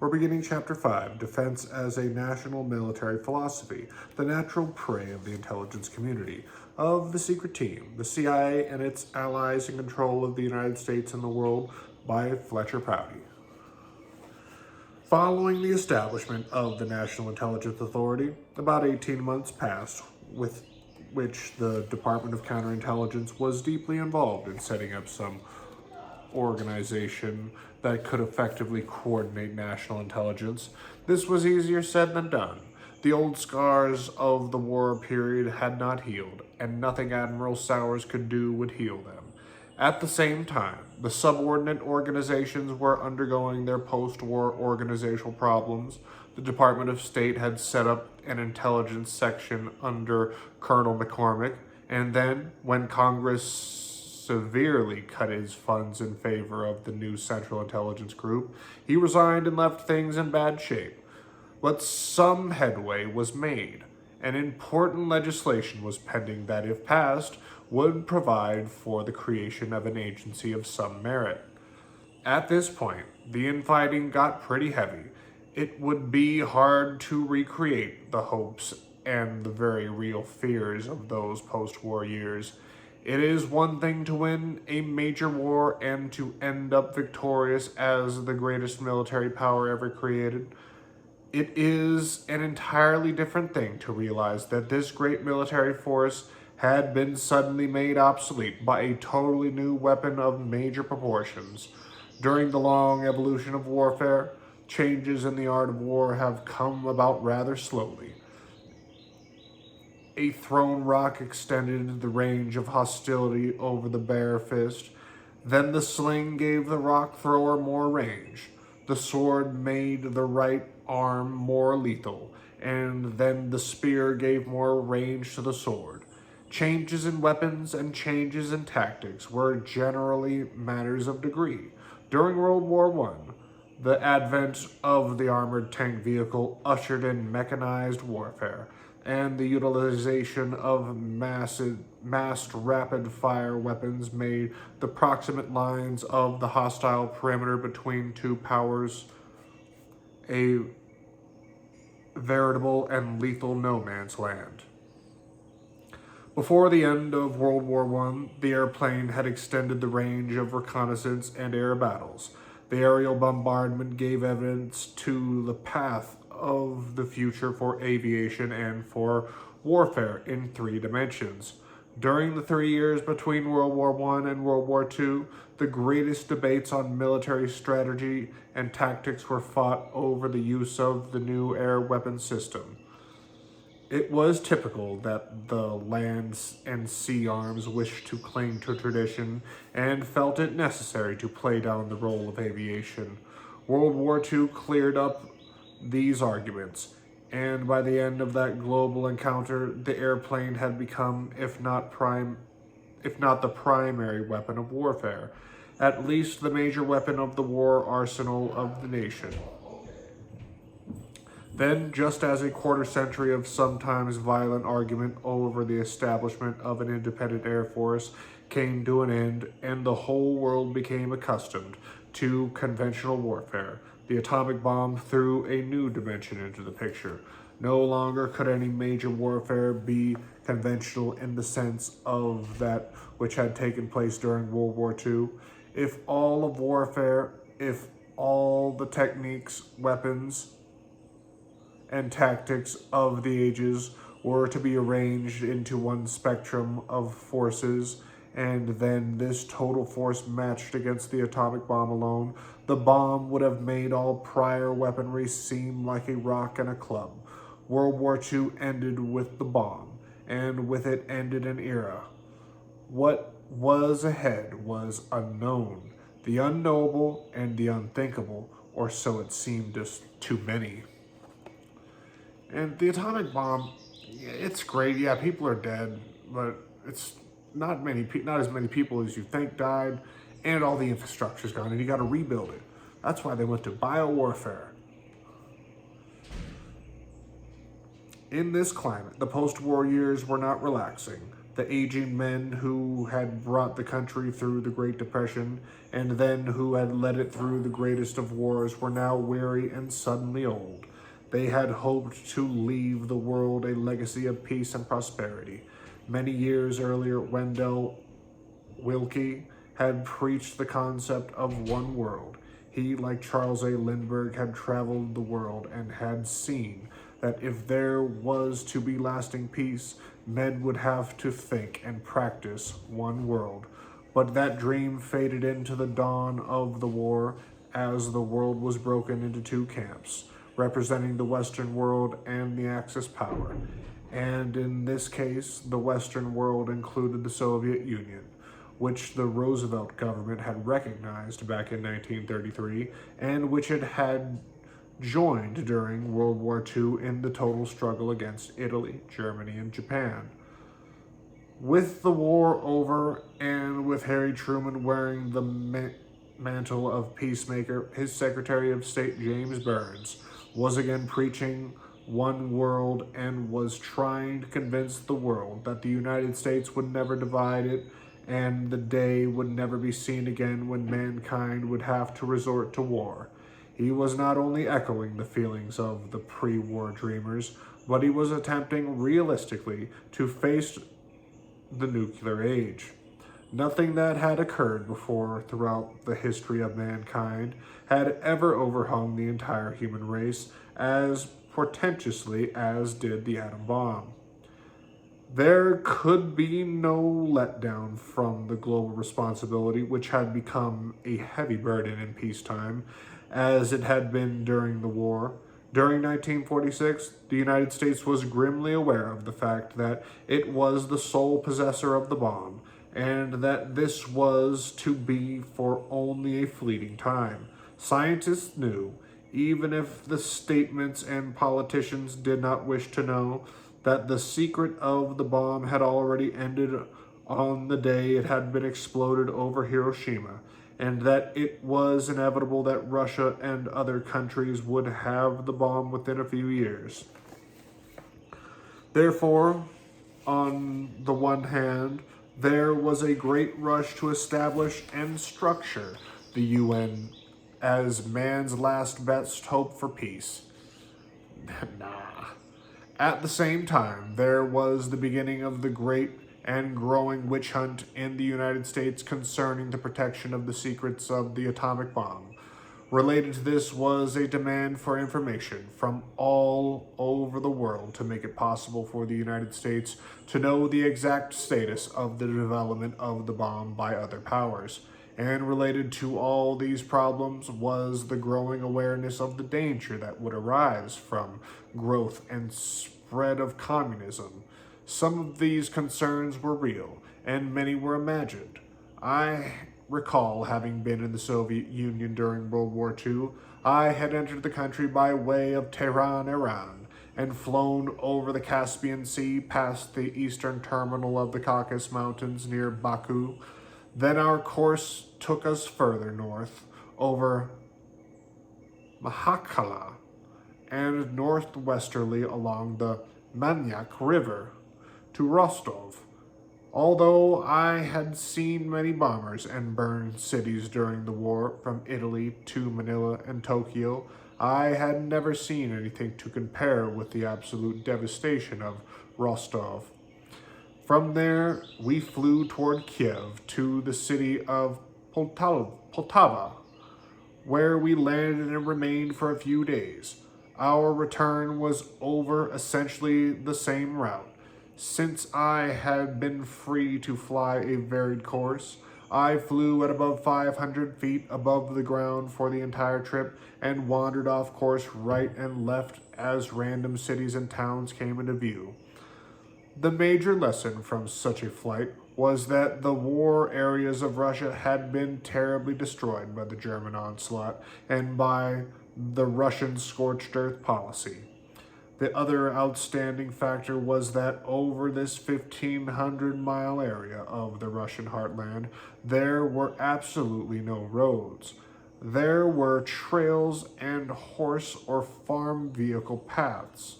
We're beginning Chapter 5, Defense as a National Military Philosophy, the natural prey of the intelligence community, of the secret team, the CIA and its allies in control of the United States and the world, by Fletcher Prouty. Following the establishment of the National Intelligence Authority, about 18 months passed, with which the Department of Counterintelligence was deeply involved in setting up some organization that could effectively coordinate national intelligence. This was easier said than done. The old scars of the war period had not healed, and nothing Admiral Sowers could do would heal them. At the same time, the subordinate organizations were undergoing their post-war organizational problems. The Department of State had set up an intelligence section under Colonel McCormick, and then, when Congress severely cut his funds in favor of the new Central Intelligence Group, he resigned and left things in bad shape. But some headway was made, and important legislation was pending that, if passed, would provide for the creation of an agency of some merit. At this point, the infighting got pretty heavy. It would be hard to recreate the hopes and the very real fears of those post-war years. It is one thing to win a major war and to end up victorious as the greatest military power ever created. It is an entirely different thing to realize that this great military force had been suddenly made obsolete by a totally new weapon of major proportions. During the long evolution of warfare, changes in the art of war have come about rather slowly. A thrown rock extended the range of hostility over the bare fist. Then the sling gave the rock thrower more range. The sword made the right arm more lethal, and then the spear gave more range to the sword. Changes in weapons and changes in tactics were generally matters of degree. During World War I, the advent of the armored tank vehicle ushered in mechanized warfare, and the utilization of massed rapid-fire weapons made the proximate lines of the hostile perimeter between two powers a veritable and lethal no-man's land. Before the end of World War I, the airplane had extended the range of reconnaissance and air battles. The aerial bombardment gave evidence to the path of the future for aviation and for warfare in 3 dimensions. During the 3 years between World War I and World War II, the greatest debates on military strategy and tactics were fought over the use of the new air weapon system. It was typical that the land and sea arms wished to cling to tradition and felt it necessary to play down the role of aviation. World War II cleared up these arguments, and by the end of that global encounter, the airplane had become, if not the primary weapon of warfare, at least the major weapon of the war arsenal of the nation. Then, just as a quarter century of sometimes violent argument over the establishment of an independent air force came to an end and the whole world became accustomed to conventional warfare, the atomic bomb threw a new dimension into the picture. No longer could any major warfare be conventional in the sense of that which had taken place during World War II. If all of warfare, if all the techniques, weapons, and tactics of the ages were to be arranged into one spectrum of forces, and then this total force matched against the atomic bomb alone, the bomb would have made all prior weaponry seem like a rock and a club. World War II ended with the bomb, and with it ended an era. What was ahead was unknown, the unknowable and the unthinkable, or so it seemed to many. And the atomic bomb, it's great. Yeah, people are dead, but it's not as many people as you think died, and all the infrastructure's gone, and you got to rebuild it. That's why they went to biowarfare. In this climate, the post-war years were not relaxing. The aging men who had brought the country through the Great Depression and then who had led it through the greatest of wars were now weary and suddenly old. They had hoped to leave the world a legacy of peace and prosperity. Many years earlier, Wendell Willkie had preached the concept of one world. He, like Charles A. Lindbergh, had traveled the world and had seen that if there was to be lasting peace, men would have to think and practice one world. But that dream faded into the dawn of the war as the world was broken into two camps, representing the Western world and the Axis power. And in this case, the Western world included the Soviet Union, which the Roosevelt government had recognized back in 1933, and which it had joined during World War II in the total struggle against Italy, Germany, and Japan. With the war over, and with Harry Truman wearing the mantle of peacemaker, his Secretary of State, James Burns, was again preaching one world and was trying to convince the world that the United States would never divide it, and the day would never be seen again when mankind would have to resort to war. He was not only echoing the feelings of the pre-war dreamers, but he was attempting realistically to face the nuclear age. Nothing that had occurred before throughout the history of mankind had ever overhung the entire human race as portentously as did the atom bomb. There could be no letdown from the global responsibility, which had become a heavy burden in peacetime, as it had been during the war. During 1946, the United States was grimly aware of the fact that it was the sole possessor of the bomb, and that this was to be for only a fleeting time. Scientists knew, even if the statements and politicians did not wish to know, that the secret of the bomb had already ended on the day it had been exploded over Hiroshima, and that it was inevitable that Russia and other countries would have the bomb within a few years. Therefore, on the one hand, there was a great rush to establish and structure the UN as man's last best hope for peace. Nah. At the same time, there was the beginning of the great and growing witch hunt in the United States concerning the protection of the secrets of the atomic bomb. Related to this was a demand for information from all over the world to make it possible for the United States to know the exact status of the development of the bomb by other powers. And related to all these problems was the growing awareness of the danger that would arise from growth and spread of communism. Some of these concerns were real, and many were imagined. I recall having been in the Soviet Union during World War II. I had entered the country by way of Tehran, Iran, and flown over the Caspian Sea past the eastern terminal of the Caucasus Mountains near Baku. Then our course took us further north over Makhachkala and northwesterly along the Manyak River to Rostov. Although I had seen many bombers and burned cities during the war, from Italy to Manila and Tokyo, I had never seen anything to compare with the absolute devastation of Rostov. From there, we flew toward Kiev to the city of Poltava, where we landed and remained for a few days. Our return was over essentially the same route. Since I had been free to fly a varied course, I flew at above 500 feet above the ground for the entire trip and wandered off course right and left as random cities and towns came into view. The major lesson from such a flight was that the war areas of Russia had been terribly destroyed by the German onslaught and by the Russian scorched earth policy. The other outstanding factor was that over this 1,500-mile area of the Russian heartland, there were absolutely no roads. There were trails and horse or farm vehicle paths,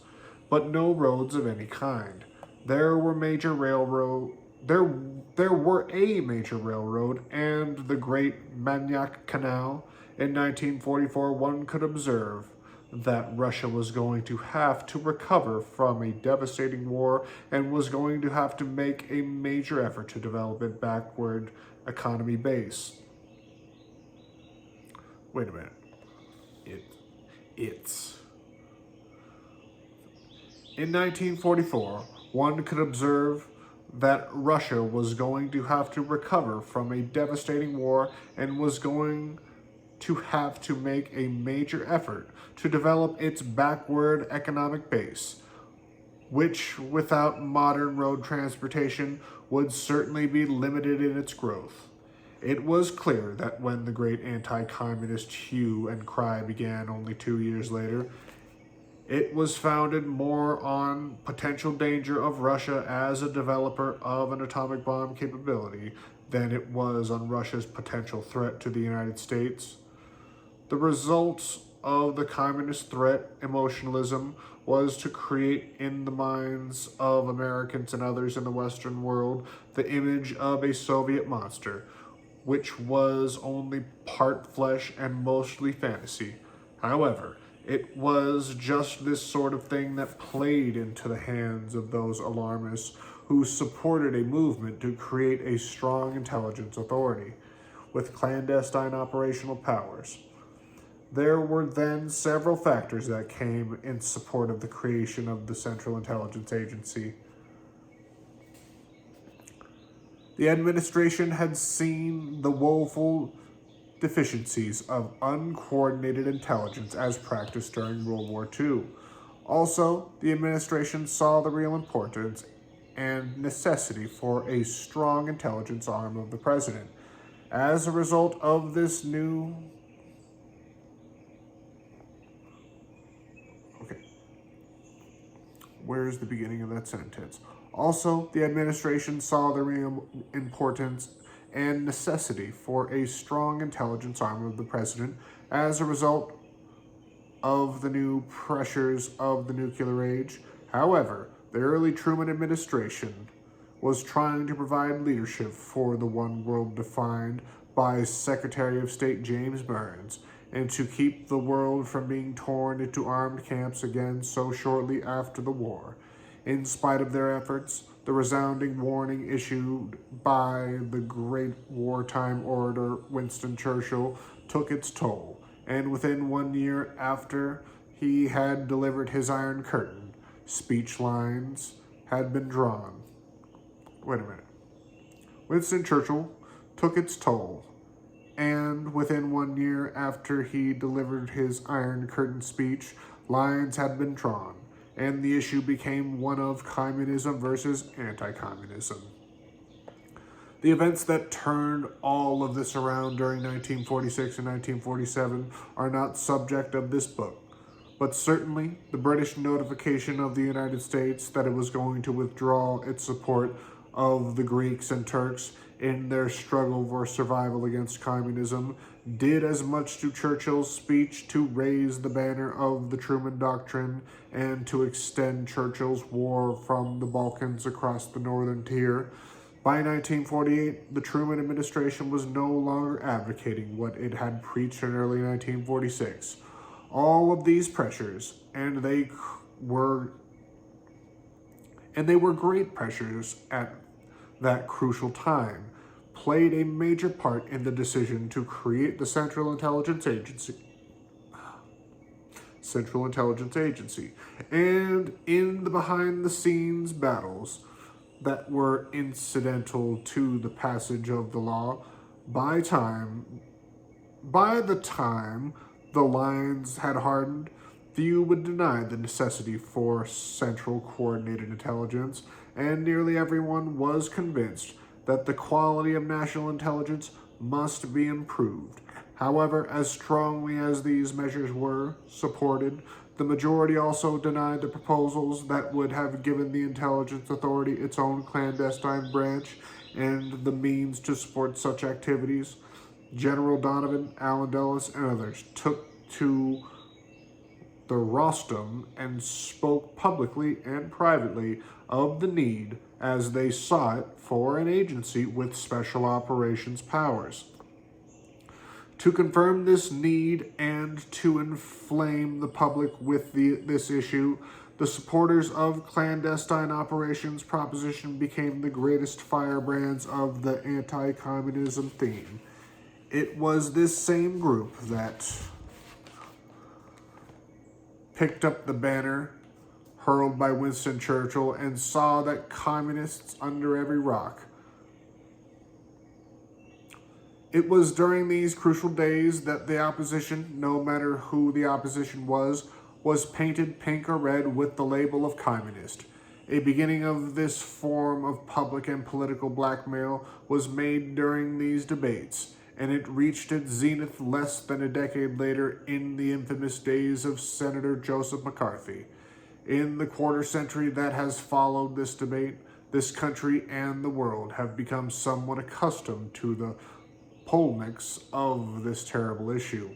but no roads of any kind. There were major railroad there were a major railroad and the Great Manyak Canal. In 1944, one could observe that Russia was going to have to recover from a devastating war and was going to have to make a major effort to develop its backward economy base. Wait a minute. It's. In 1944, one could observe that Russia was going to have to recover from a devastating war and was going to have to make a major effort to develop its backward economic base, which without modern road transportation would certainly be limited in its growth. It was clear that when the great anti-communist hue and cry began only 2 years later, it was founded more on potential danger of Russia as a developer of an atomic bomb capability than it was on Russia's potential threat to the United States. The results of the communist threat emotionalism was to create in the minds of Americans and others in the Western world the image of a Soviet monster, which was only part flesh and mostly fantasy. However, it was just this sort of thing that played into the hands of those alarmists who supported a movement to create a strong intelligence authority with clandestine operational powers. There were then several factors that came in support of the creation of the Central Intelligence Agency. The administration had seen the woeful deficiencies of uncoordinated intelligence as practiced during World War II. Also, the administration saw the real importance and necessity for a strong intelligence arm of the president. As a result of this new Where's the beginning of that sentence? Also, the administration saw the real importance and necessity for a strong intelligence arm of the president as a result of the new pressures of the nuclear age. However, the early Truman administration was trying to provide leadership for the one world defined by Secretary of State James Burns, and to keep the world from being torn into armed camps again so shortly after the war. In spite of their efforts, the resounding warning issued by the great wartime orator Winston Churchill took its toll, and within 1 year after he had delivered his Iron Curtain, speech lines had been drawn. Winston Churchill took its toll, and within 1 year after he delivered his Iron Curtain speech, lines had been drawn, and the issue became one of communism versus anti-communism. The events that turned all of this around during 1946 and 1947 are not subject of this book, but certainly the British notification of the United States that it was going to withdraw its support of the Greeks and Turks in their struggle for survival against communism did as much to Churchill's speech to raise the banner of the Truman Doctrine and to extend Churchill's war from the Balkans across the northern tier. By 1948, the Truman administration was no longer advocating what it had preached in early 1946. All of these pressures, and they were great pressures at that crucial time, played a major part in the decision to create the Central Intelligence Agency. And in the behind-the-scenes battles that were incidental to the passage of the law, by the time the lines had hardened, few would deny the necessity for central coordinated intelligence, and nearly everyone was convinced that the quality of national intelligence must be improved. However, as strongly as these measures were supported, the majority also denied the proposals that would have given the intelligence authority its own clandestine branch and the means to support such activities. General Donovan, Allen Dulles, and others took to the rostrum and spoke publicly and privately of the need, as they saw it, for an agency with special operations powers. To confirm this need and to inflame the public with this issue, the supporters of clandestine operations proposition became the greatest firebrands of the anti-communism theme. It was this same group that picked up the banner hurled by Winston Churchill and saw that communists under every rock. It was during these crucial days that the opposition, no matter who the opposition was painted pink or red with the label of communist. A beginning of this form of public and political blackmail was made during these debates, and it reached its zenith less than a decade later in the infamous days of Senator Joseph McCarthy. In the quarter century that has followed this debate, this country and the world have become somewhat accustomed to the polemics of this terrible issue.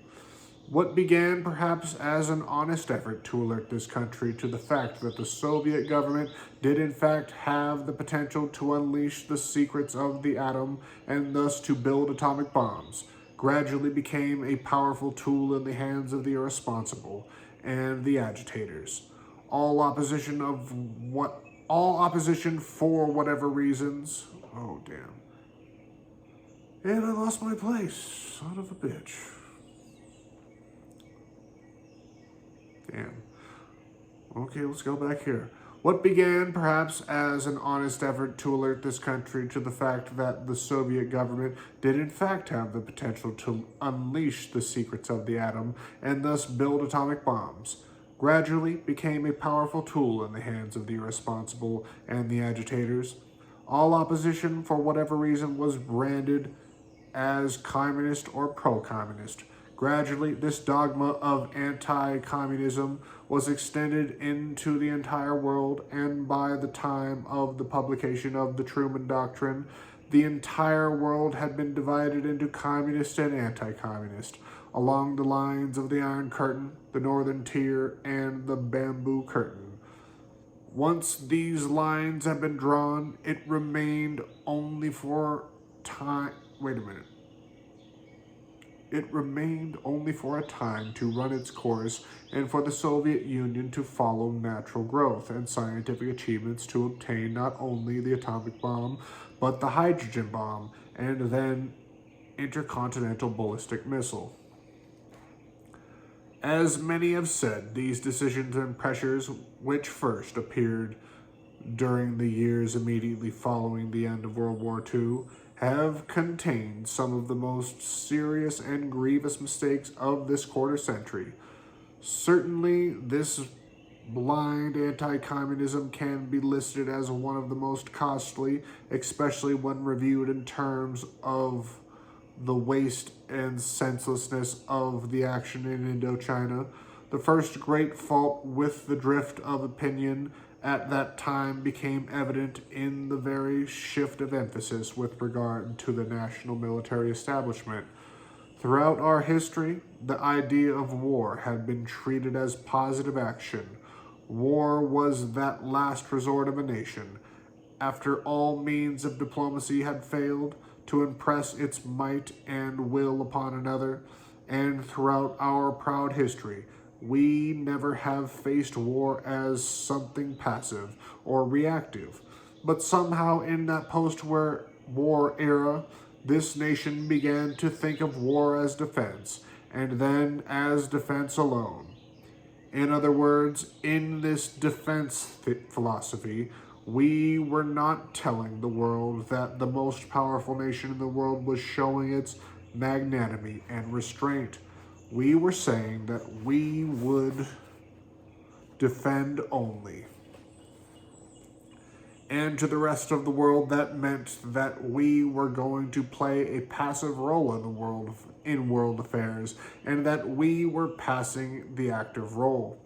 What began perhaps as an honest effort to alert this country to the fact that the Soviet government did in fact have the potential to unleash the secrets of the atom and thus to build atomic bombs, gradually became a powerful tool in the hands of the irresponsible and the agitators. All opposition for whatever reasons. Oh, damn. And I lost my place. Son of a bitch. Damn. Okay, let's go back here. What began perhaps as an honest effort to alert this country to the fact that the Soviet government did in fact have the potential to unleash the secrets of the atom and thus build atomic bombs, gradually became a powerful tool in the hands of the irresponsible and the agitators. All opposition, for whatever reason, was branded as communist or pro-communist. Gradually, this dogma of anti-communism was extended into the entire world, and by the time of the publication of the Truman Doctrine, the entire world had been divided into communist and anti-communist, along the lines of the Iron Curtain, the Northern Tier, and the Bamboo Curtain. Once these lines had been drawn, it remained only for time. Wait a minute. It remained only for a time to run its course and for the Soviet Union to follow natural growth and scientific achievements to obtain not only the atomic bomb, but the hydrogen bomb, and then intercontinental ballistic missile. As many have said, these decisions and pressures, which first appeared during the years immediately following the end of World War II, have contained some of the most serious and grievous mistakes of this quarter century. Certainly, this blind anti-communism can be listed as one of the most costly, especially when reviewed in terms of the waste and senselessness of the action in Indochina. The first great fault with the drift of opinion at that time became evident in the very shift of emphasis with regard to the national military establishment. Throughout our history, the idea of war had been treated as positive action. War was that last resort of a nation, after all means of diplomacy had failed, to impress its might and will upon another. And throughout our proud history, we never have faced war as something passive or reactive. But somehow in that post-war era, this nation began to think of war as defense, and then as defense alone. In other words, in this defense philosophy, we were not telling the world that the most powerful nation in the world was showing its magnanimity and restraint. We were saying that we would defend only. And to the rest of the world, that meant that we were going to play a passive role in world affairs, and that we were passing the active role.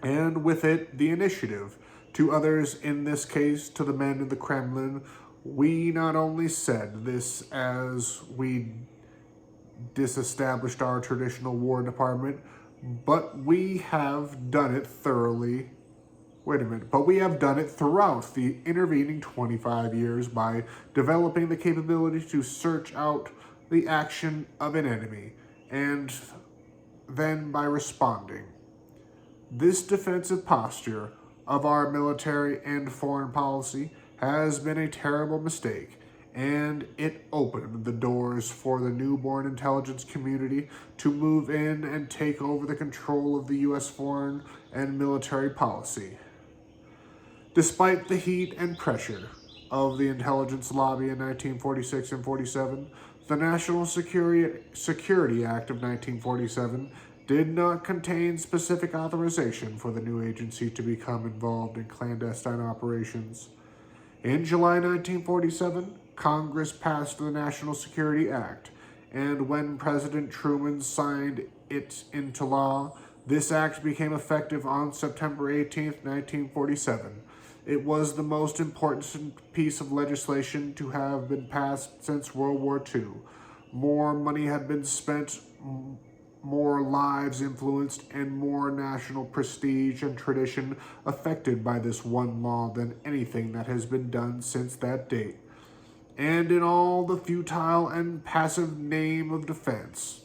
And with it, the initiative. To others, in this case, to the men in the Kremlin, we not only said this as we disestablished our traditional War Department, But we have done it thoroughly. Wait a minute. But we have done it throughout the intervening 25 years by developing the capability to search out the action of an enemy, and then by responding. This defensive posture of our military and foreign policy has been a terrible mistake, and it opened the doors for the newborn intelligence community to move in and take over the control of the U.S. foreign and military policy. Despite the heat and pressure of the intelligence lobby in 1946 and 47, the National Security Act of 1947 did not contain specific authorization for the new agency to become involved in clandestine operations. In July 1947, Congress passed the National Security Act, and when President Truman signed it into law, this act became effective on September 18, 1947. It was the most important piece of legislation to have been passed since World War II. More money had been spent, more lives influenced, and more national prestige and tradition affected by this one law than anything that has been done since that date. And in all the futile and passive name of defense.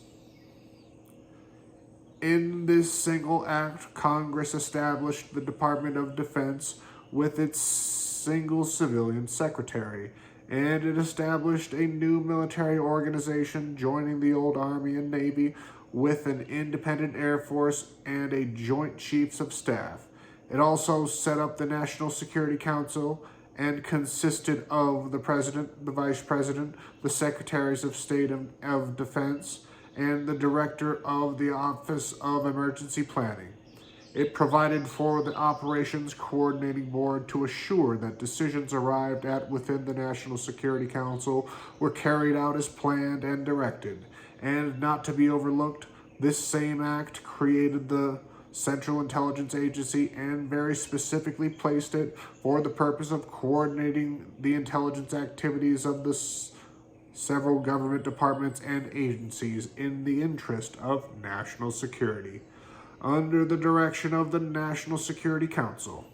In this single act, Congress established the Department of Defense with its single civilian secretary, and it established a new military organization joining the old Army and Navy with an independent Air Force and a Joint Chiefs of Staff. It also set up the National Security Council and consisted of the President, the Vice President, the Secretaries of State of Defense, and the Director of the Office of Emergency Planning. It provided for the Operations Coordinating Board to assure that decisions arrived at within the National Security Council were carried out as planned and directed. And not to be overlooked, this same act created the Central Intelligence Agency and very specifically placed it for the purpose of coordinating the intelligence activities of the several government departments and agencies in the interest of national security, under the direction of the National Security Council.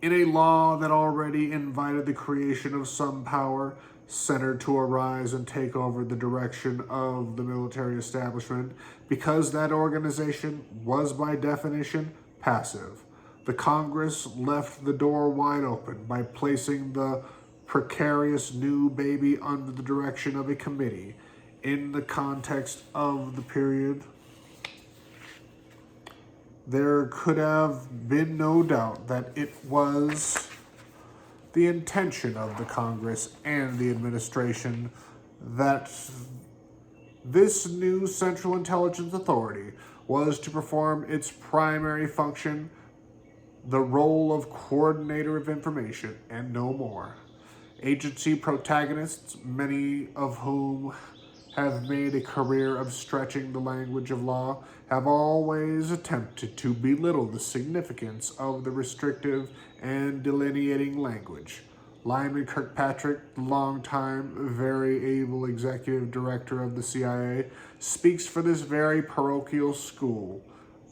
In a law that already invited the creation of some power centered to arise and take over the direction of the military establishment, because that organization was by definition passive. The Congress left the door wide open by placing the precarious new baby under the direction of a committee. In the context of the period, there could have been no doubt that it was the intention of the Congress and the administration that this new Central Intelligence Authority was to perform its primary function, the role of coordinator of information, and no more. Agency protagonists, many of whom have made a career of stretching the language of law, have always attempted to belittle the significance of the restrictive and delineating language. Lyman Kirkpatrick, the longtime, very able executive director of the CIA, speaks for this very parochial school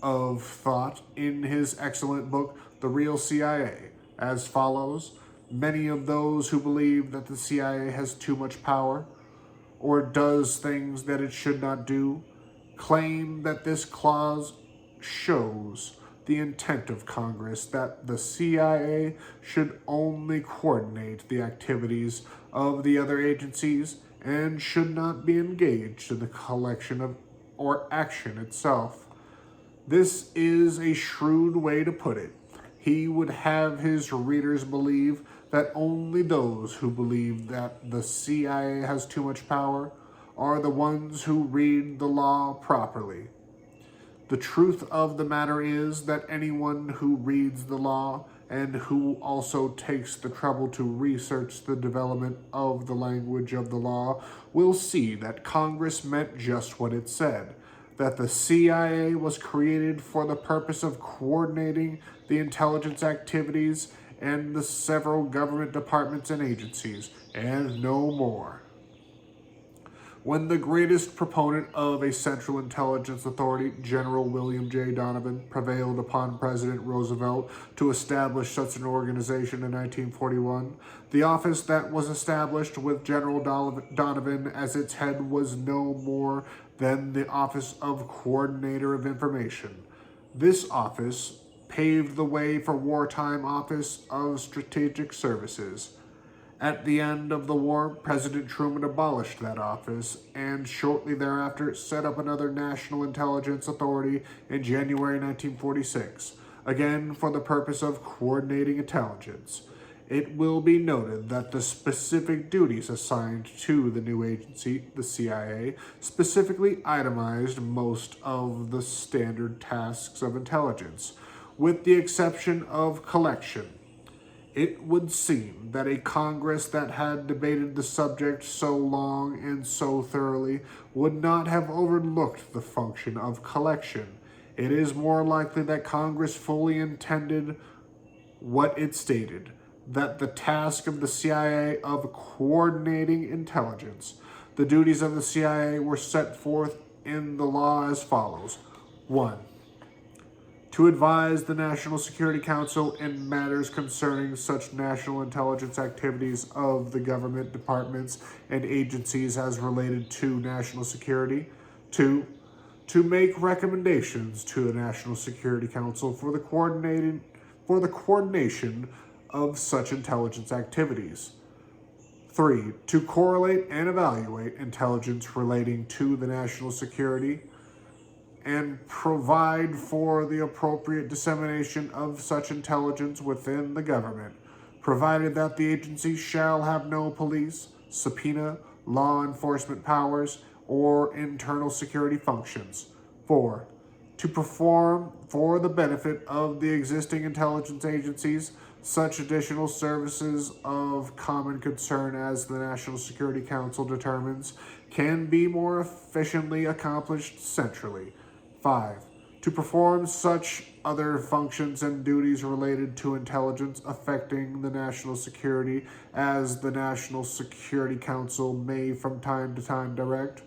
of thought in his excellent book, The Real CIA, as follows: many of those who believe that the CIA has too much power or does things that it should not do claim that this clause shows the intent of Congress that the CIA should only coordinate the activities of the other agencies and should not be engaged in the collection of or action itself. This is a shrewd way to put it. He would have his readers believe that only those who believe that the CIA has too much power are the ones who read the law properly. The truth of the matter is that anyone who reads the law and who also takes the trouble to research the development of the language of the law will see that Congress meant just what it said, that the CIA was created for the purpose of coordinating the intelligence activities and the several government departments and agencies, and no more. When the greatest proponent of a central intelligence authority, General William J. Donovan, prevailed upon President Roosevelt to establish such an organization in 1941, the office that was established with General Donovan as its head was no more than the Office of Coordinator of Information. This office paved the way for wartime Office of Strategic Services. At the end of the war, President Truman abolished that office and shortly thereafter set up another National Intelligence Authority in January 1946, again for the purpose of coordinating intelligence. It will be noted that the specific duties assigned to the new agency, the CIA, specifically itemized most of the standard tasks of intelligence, with the exception of collection. It would seem that a Congress that had debated the subject so long and so thoroughly would not have overlooked the function of collection. It is more likely that Congress fully intended what it stated, that the task of the CIA of coordinating intelligence. The duties of the CIA were set forth in the law as follows. 1. To advise the National Security Council in matters concerning such national intelligence activities of the government departments and agencies as related to national security. 2. To make recommendations to the National Security Council for the coordination of such intelligence activities. 3. To correlate and evaluate intelligence relating to the national security and provide for the appropriate dissemination of such intelligence within the government, provided that the agency shall have no police, subpoena, law enforcement powers, or internal security functions. 4. To perform, for the benefit of the existing intelligence agencies, such additional services of common concern as the National Security Council determines can be more efficiently accomplished centrally. 5. To perform such other functions and duties related to intelligence affecting the national security as the National Security Council may from time to time direct.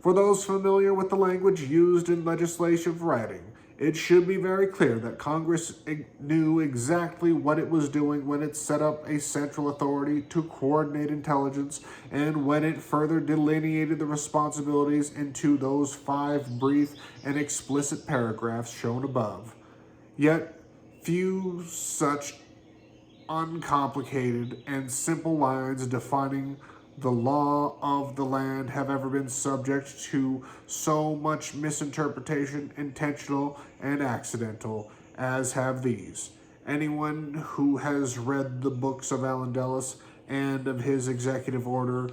For those familiar with the language used in legislative writing, it should be very clear that Congress knew exactly what it was doing when it set up a central authority to coordinate intelligence and when it further delineated the responsibilities into those 5 brief and explicit paragraphs shown above. Yet, few such uncomplicated and simple lines defining the law of the land have ever been subject to so much misinterpretation, intentional and accidental, as have these. Anyone who has read the books of Allen Dulles and of his executive order,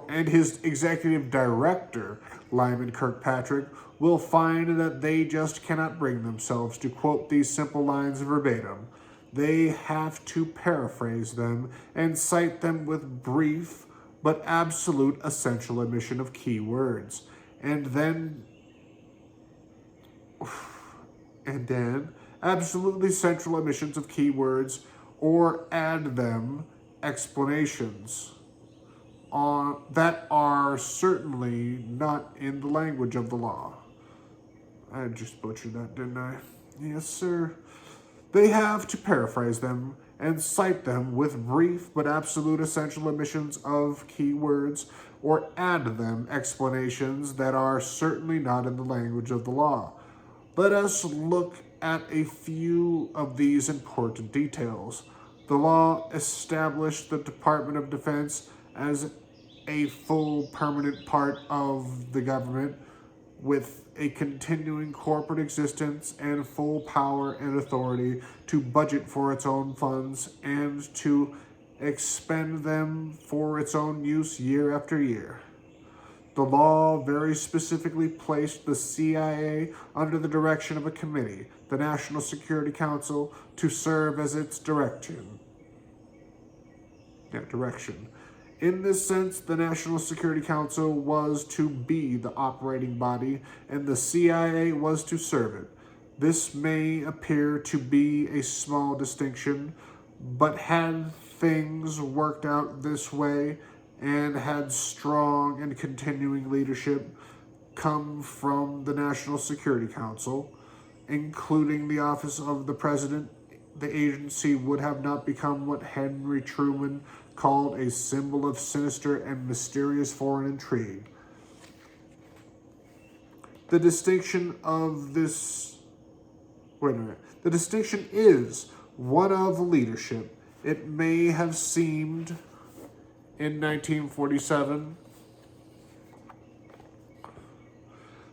and his executive director, Lyman Kirkpatrick, will find that they just cannot bring themselves to quote these simple lines verbatim. They have to paraphrase them and cite them with brief but absolute essential omission of key words, and then absolutely central omissions of key words, or add them explanations that are certainly not in the language of the law. I just butchered that, didn't I? Yes, sir. They have to paraphrase them and cite them with brief but absolute essential omissions of key words, or add them explanations that are certainly not in the language of the law. Let us look at a few of these important details. The law established the Department of Defense as a full permanent part of the government with a continuing corporate existence and full power and authority to budget for its own funds and to expend them for its own use year after year. The law very specifically placed the CIA under the direction of a committee, the National Security Council, to serve as its direction. In this sense, the National Security Council was to be the operating body, and the CIA was to serve it. This may appear to be a small distinction, but had things worked out this way, and had strong and continuing leadership come from the National Security Council, including the office of the president, the agency would have not become what Henry Truman called a symbol of sinister and mysterious foreign intrigue. The distinction is one of leadership. It may have seemed in 1947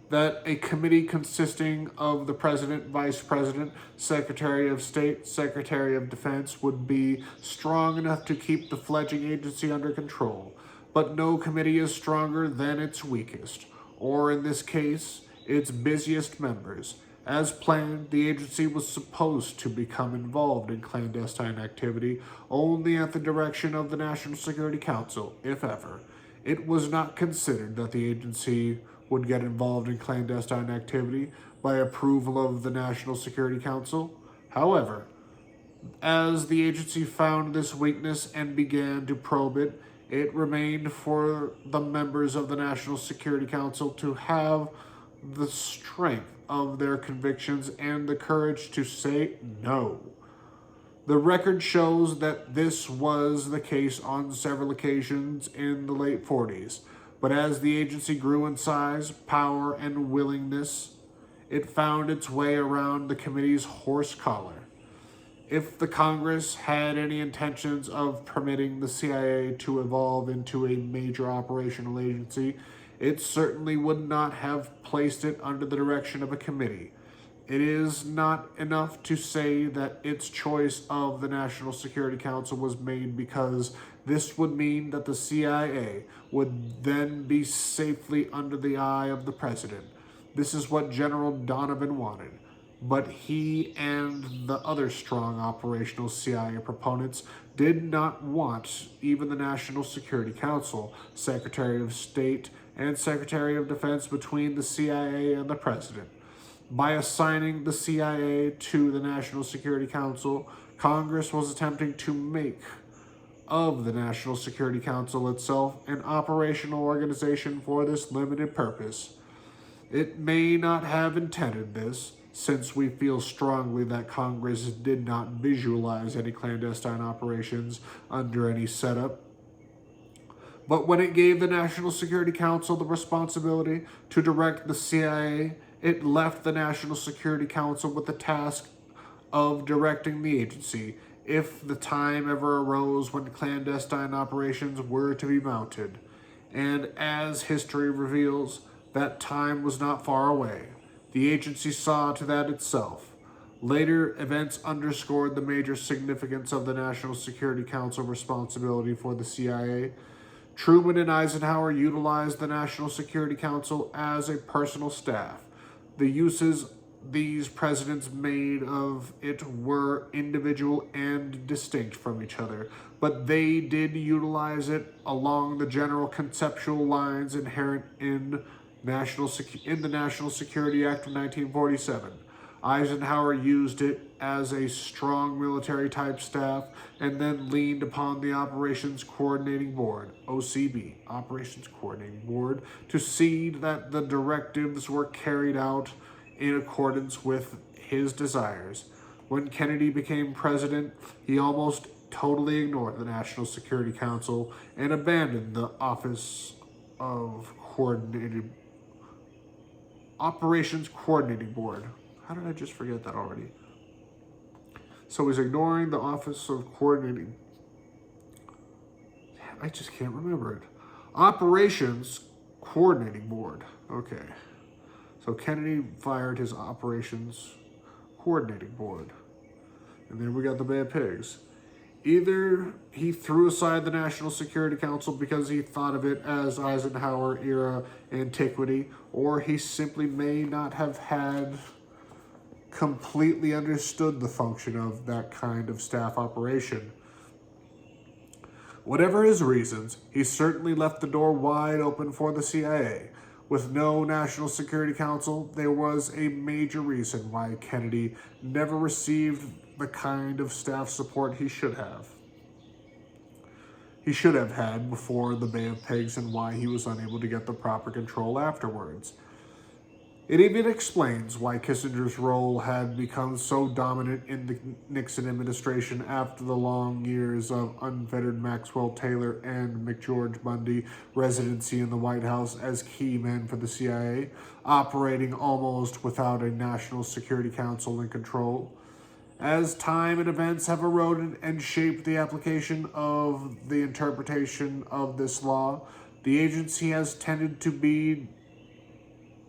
that a committee consisting of the President, Vice President, Secretary of State, Secretary of Defense would be strong enough to keep the fledgling agency under control. But no committee is stronger than its weakest, or in this case, its busiest members. As planned, the agency was supposed to become involved in clandestine activity only at the direction of the National Security Council, if ever. It was not considered that the agency would get involved in clandestine activity by approval of the National Security Council. However, as the agency found this weakness and began to probe it, it remained for the members of the National Security Council to have the strength of their convictions and the courage to say no. The record shows that this was the case on several occasions in the late 40s. But as the agency grew in size, power, and willingness, it found its way around the committee's horse collar. If the Congress had any intentions of permitting the CIA to evolve into a major operational agency, it certainly would not have placed it under the direction of a committee. It is not enough to say that its choice of the National Security Council was made because this would mean that the CIA would then be safely under the eye of the president. This is what General Donovan wanted. But he and the other strong operational CIA proponents did not want even the National Security Council, Secretary of State, and Secretary of Defense between the CIA and the president. By assigning the CIA to the National Security Council, Congress was attempting to make of the National Security Council itself an operational organization for this limited purpose. It may not have intended this, since we feel strongly that Congress did not visualize any clandestine operations under any setup. But when it gave the National Security Council the responsibility to direct the CIA, it left the National Security Council with the task of directing the agency if the time ever arose when clandestine operations were to be mounted. And as history reveals, that time was not far away. The agency saw to that itself. Later events underscored the major significance of the National Security Council responsibility for the CIA. Truman and Eisenhower utilized the National Security Council as a personal staff. The uses these presidents made of it were individual and distinct from each other, but they did utilize it along the general conceptual lines inherent in the National Security Act of 1947. Eisenhower used it as a strong military-type staff and then leaned upon the Operations Coordinating Board, OCB, Operations Coordinating Board, to see that the directives were carried out in accordance with his desires. When Kennedy became president, he almost totally ignored the National Security Council and abandoned the Office of Operations Coordinating Board. How did I just forget that already? So he's ignoring the Office of Coordinating. I just can't remember it. Operations Coordinating Board. Okay. So Kennedy fired his Operations Coordinating Board. And then we got the Bay of Pigs. Either he threw aside the National Security Council because he thought of it as Eisenhower-era antiquity, or he simply may not have had completely understood the function of that kind of staff operation. Whatever his reasons, he certainly left the door wide open for the CIA. With no National Security Council, there was a major reason why Kennedy never received the kind of staff support he should have. he should have had before the Bay of Pigs and why he was unable to get the proper control afterwards. It even explains why Kissinger's role had become so dominant in the Nixon administration after the long years of unfettered Maxwell Taylor and McGeorge Bundy residency in the White House as key men for the CIA, operating almost without a National Security Council in control. As time and events have eroded and shaped the application of the interpretation of this law, the agency has tended to be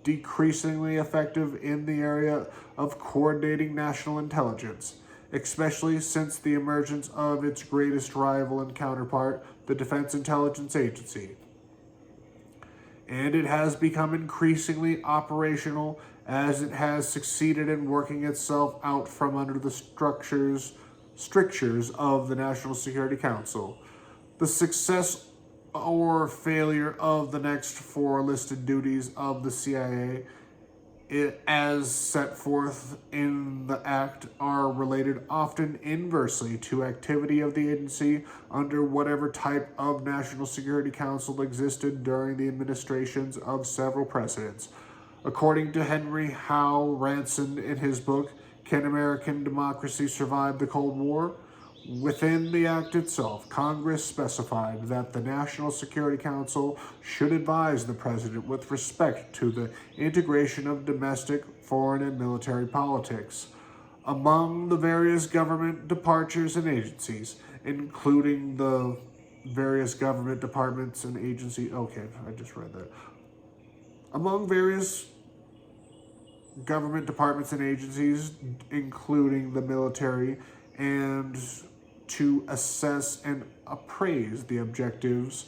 decreasingly effective in the area of coordinating national intelligence, especially since the emergence of its greatest rival and counterpart, the Defense Intelligence Agency. And it has become increasingly operational as it has succeeded in working itself out from under the strictures of the National Security Council. The success or failure of the next four listed duties of the CIA, as set forth in the Act, are related often inversely to activity of the agency under whatever type of National Security Council existed during the administrations of several presidents. According to Henry Howe Ranson in his book, Can American Democracy Survive the Cold War? Within the Act itself, Congress specified that the National Security Council should advise the President with respect to the integration of domestic, foreign, and military politics among the various government departures and agencies, including the various government departments and agencies. Okay, I just read that. Among various government departments and agencies, including the military, and to assess and appraise the objectives,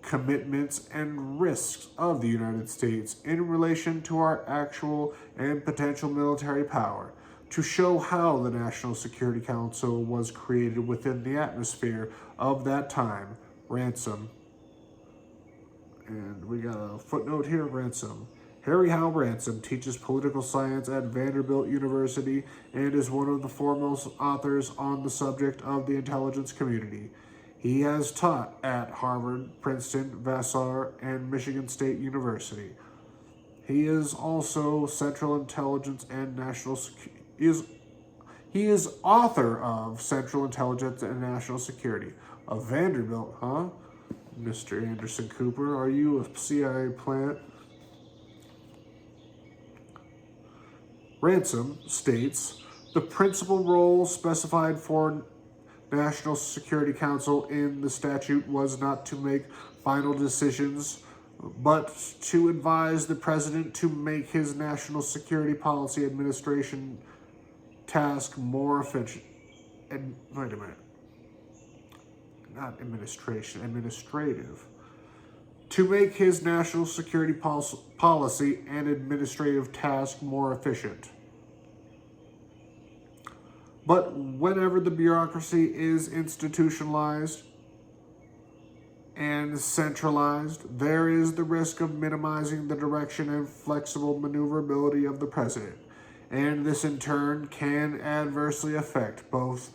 commitments, and risks of the United States in relation to our actual and potential military power, to show how the National Security Council was created within the atmosphere of that time. Ransom. And we got a footnote here, Ransom. Harry Howe Ransom teaches political science at Vanderbilt University and is one of the foremost authors on the subject of the intelligence community. He has taught at Harvard, Princeton, Vassar, and Michigan State University. He is also Central Intelligence and National Security. He is author of Central Intelligence and National Security. Of Vanderbilt, huh? Mr. Anderson Cooper, are you a CIA plant? Ransom states, the principal role specified for National Security Council in the statute was not to make final decisions, but to advise the President to make his national security policy administration task more efficient. And wait a minute. Not administration, administrative. To make his national security policy and administrative task more efficient. But whenever the bureaucracy is institutionalized and centralized, there is the risk of minimizing the direction and flexible maneuverability of the President, and this in turn can adversely affect both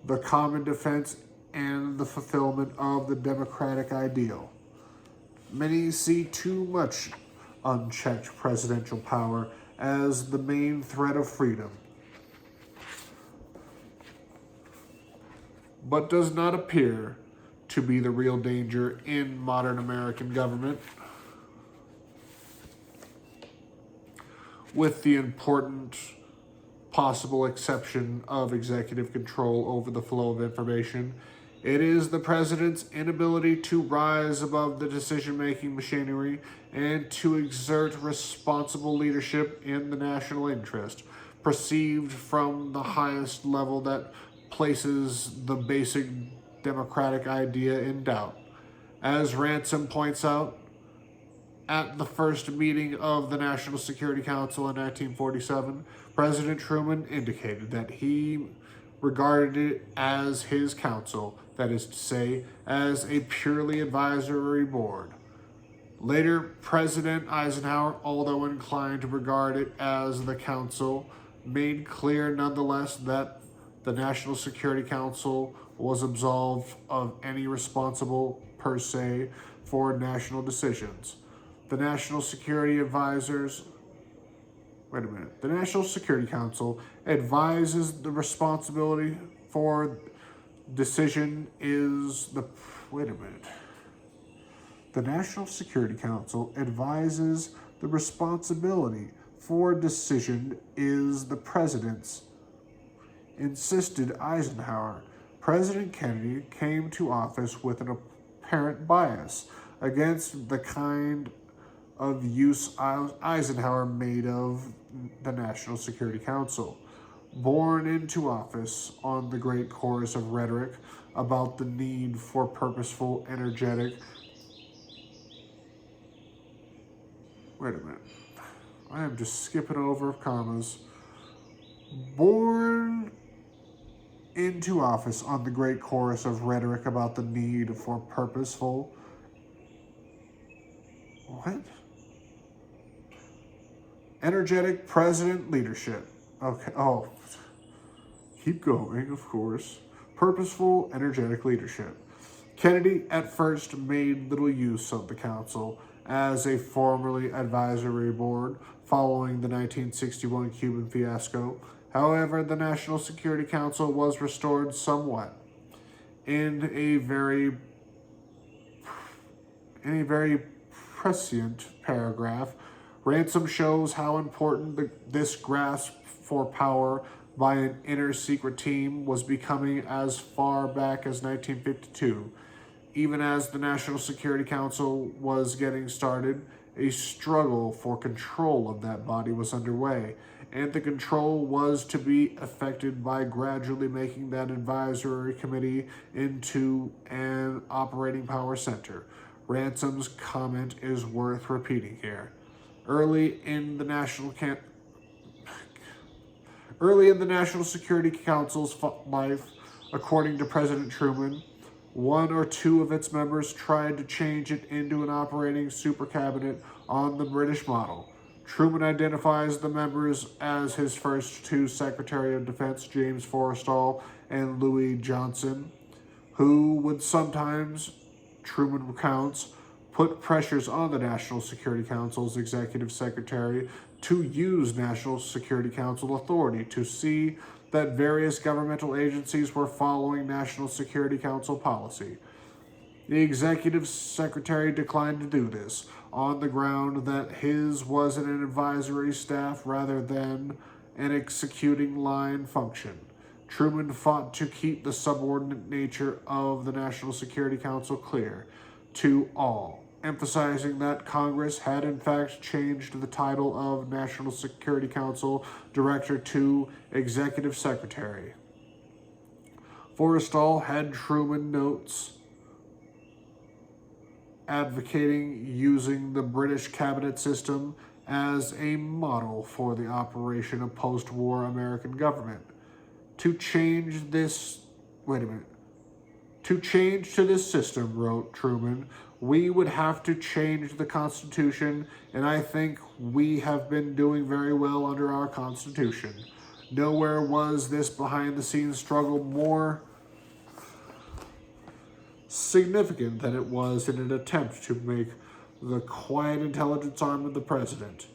the common defense and the fulfillment of the democratic ideal. Many see too much unchecked presidential power as the main threat of freedom, but does not appear to be the real danger in modern American government, with the important possible exception of executive control over the flow of information. It is the President's inability to rise above the decision-making machinery and to exert responsible leadership in the national interest, perceived from the highest level, that places the basic democratic idea in doubt. As Ransom points out, at the first meeting of the National Security Council in 1947, President Truman indicated that he regarded it as his council, that is to say, as a purely advisory board. Later, President Eisenhower, although inclined to regard it as the council, made clear nonetheless that The National Security Council was absolved of any responsible per se for national decisions. The National Security Advisors The National Security Council advises the responsibility for decision is the The National Security Council advises the responsibility for decision is the president's, insisted Eisenhower. President Kennedy came to office with an apparent bias against the kind of use Eisenhower made of the National Security Council. Born into office on the great chorus of rhetoric about the need for purposeful, energetic. I am just skipping over commas. Born into office on the great chorus of rhetoric about the need for purposeful. Energetic president leadership. Okay. Oh, keep going, of course. Purposeful, energetic leadership. Kennedy at first made little use of the council as a formerly advisory board following the 1961 Cuban fiasco. However, the National Security Council was restored somewhat. In a very prescient paragraph, Ransom shows how important this grasp for power by an inner secret team was becoming as far back as 1952. Even as the National Security Council was getting started, a struggle for control of that body was underway, and the control was to be effected by gradually making that advisory committee into an operating power center. Ransom's comment is worth repeating here. Early in the National Security Council's life, according to President Truman, one or two of its members tried to change it into an operating super cabinet on the British model. Truman identifies the members as his first two Secretary of Defense, James Forrestal and Louis Johnson, who would sometimes, Truman recounts, put pressures on the National Security Council's executive secretary to use National Security Council authority to see that various governmental agencies were following National Security Council policy. The executive secretary declined to do this, on the ground that his was an advisory staff rather than an executing line function. Truman fought to keep the subordinate nature of the National Security Council clear to all, emphasizing that Congress had in fact changed the title of National Security Council Director to Executive Secretary. Forrestal had Truman notes advocating using the British cabinet system as a model for the operation of post-war American government. To change to this system, wrote Truman, we would have to change the Constitution, and I think we have been doing very well under our Constitution. Nowhere was this behind-the-scenes struggle more significant than it was in an attempt to make the quiet intelligence arm of the president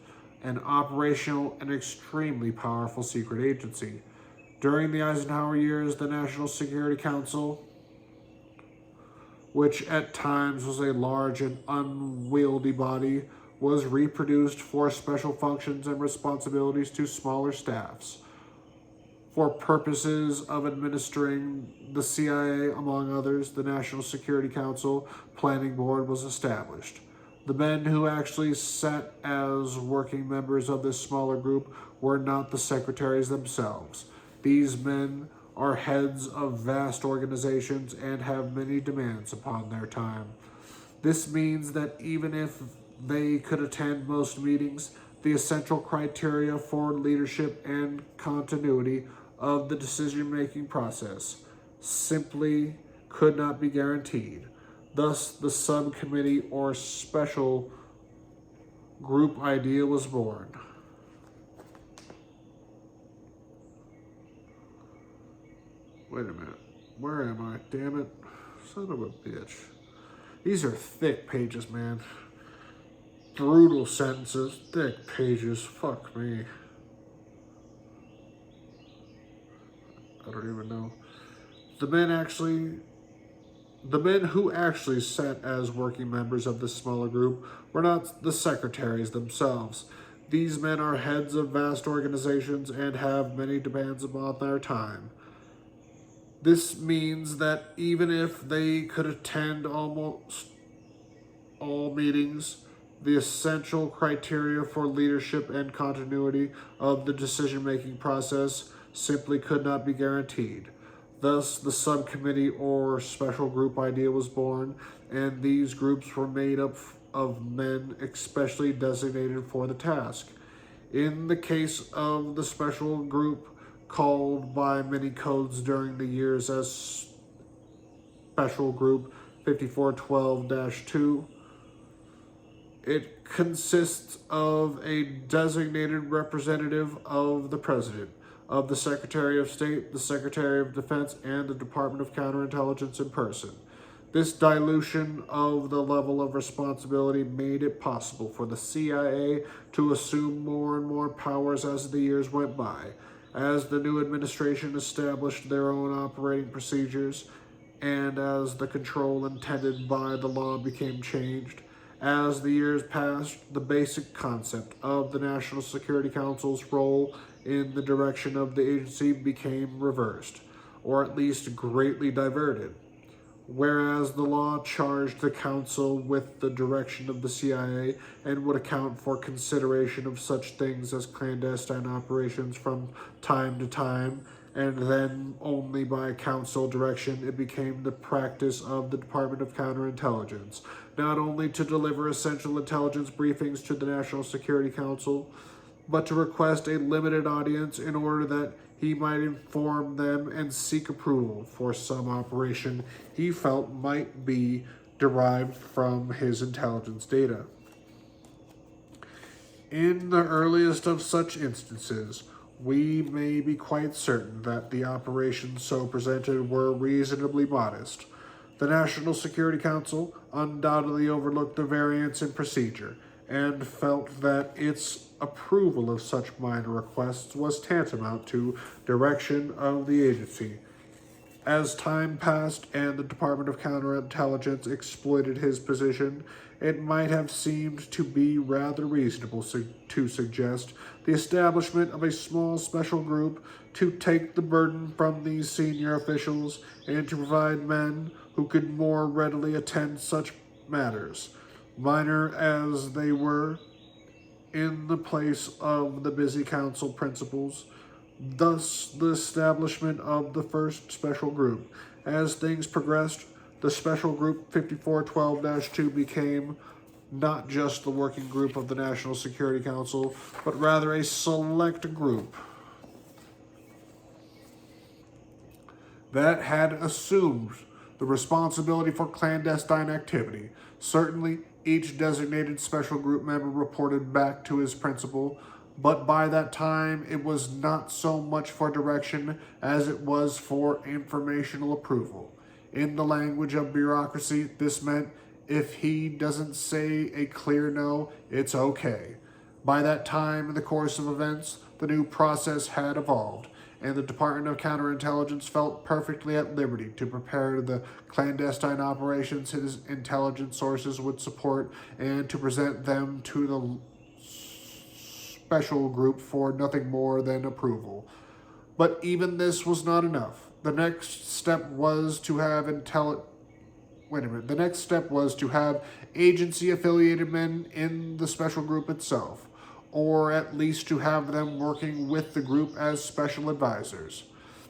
an operational and extremely powerful secret agency. During the Eisenhower years, the National Security Council, which at times was a large and unwieldy body, was reproduced for special functions and responsibilities to smaller staffs. For purposes of administering the CIA, among others, the National Security Council Planning Board was established. The men who actually sat as working members of this smaller group were not the secretaries themselves. These men are heads of vast organizations and have many demands upon their time. This means that even if they could attend most meetings, the essential criteria for leadership and continuity of the decision-making process simply could not be guaranteed. Thus, the subcommittee or special group idea was born. Wait a minute. Where am I? Damn it. Son of a bitch. These are thick pages, man. Brutal sentences. Thick pages. Fuck me. I don't even know. The men who actually sat as working members of this smaller group were not the secretaries themselves. These men are heads of vast organizations and have many demands upon their time. This means that even if they could attend almost all meetings, the essential criteria for leadership and continuity of the decision-making process simply could not be guaranteed. Thus, the subcommittee or special group idea was born, and these groups were made up of men especially designated for the task. In the case of the special group, called by many codes during the years as Special Group 5412-2, it consists of a designated representative of the President, of the Secretary of State, the Secretary of Defense, and the Department of Counterintelligence in person. This dilution of the level of responsibility made it possible for the CIA to assume more and more powers as the years went by, as the new administration established their own operating procedures, and as the control intended by the law became changed. As the years passed, the basic concept of the National Security Council's role in the direction of the agency became reversed, or at least greatly diverted. Whereas the law charged the council with the direction of the CIA and would account for consideration of such things as clandestine operations from time to time, and then only by council direction, it became the practice of the Department of Counterintelligence, not only to deliver essential intelligence briefings to the National Security Council, but to request a limited audience in order that he might inform them and seek approval for some operation he felt might be derived from his intelligence data. In the earliest of such instances, we may be quite certain that the operations so presented were reasonably modest. The National Security Council undoubtedly overlooked the variance in procedure and felt that its approval of such minor requests was tantamount to direction of the agency. As time passed and the Department of Counterintelligence exploited his position, it might have seemed to be rather reasonable to suggest the establishment of a small special group to take the burden from these senior officials and to provide men who could more readily attend such matters, minor as they were, in the place of the busy council principals. Thus, the establishment of the first special group. As things progressed, the special group 5412-2 became not just the working group of the National Security Council, but rather a select group that had assumed the responsibility for clandestine activity. Certainly, each designated special group member reported back to his principal, but by that time it was not so much for direction as it was for informational approval. In the language of bureaucracy, this meant if he doesn't say a clear no, it's okay. By that time, in the course of events, the new process had evolved, and the Department of Counterintelligence felt perfectly at liberty to prepare the clandestine operations his intelligence sources would support and to present them to the special group for nothing more than approval. But even this was not enough. The next step was to have agency-affiliated men in the special group itself, or at least to have them working with the group as special advisors.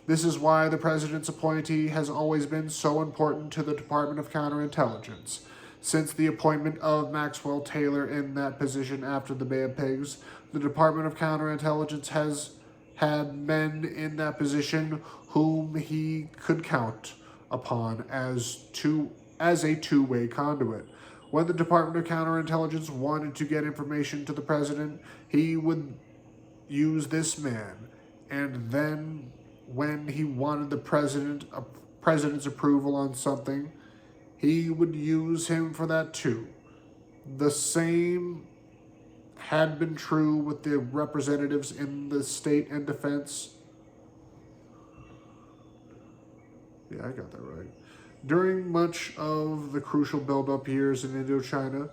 This is why the President's appointee has always been so important to the Department of Counterintelligence. Since the appointment of Maxwell Taylor in that position after the Bay of Pigs, the Department of Counterintelligence has had men in that position whom he could count upon as a two-way conduit. When the Department of Counterintelligence wanted to get information to the President, he would use this man, and then when he wanted the president's approval on something, he would use him for that too. The same had been true with the representatives in the state and defense. Yeah, I got that right. During much of the crucial build-up years in Indochina,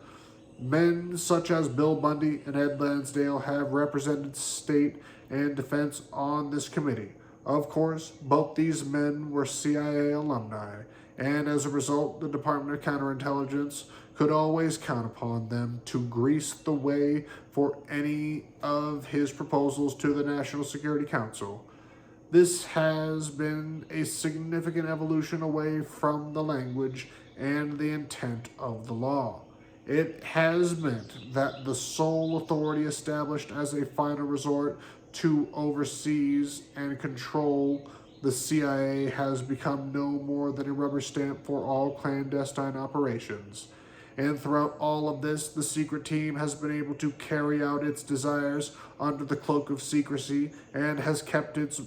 men such as Bill Bundy and Ed Lansdale have represented state and defense on this committee. Of course, both these men were CIA alumni, and as a result, the Department of Counterintelligence could always count upon them to grease the way for any of his proposals to the National Security Council. This has been a significant evolution away from the language and the intent of the law. It has meant that the sole authority established as a final resort to oversees and control the CIA has become no more than a rubber stamp for all clandestine operations. And throughout all of this, the secret team has been able to carry out its desires under the cloak of secrecy and has kept its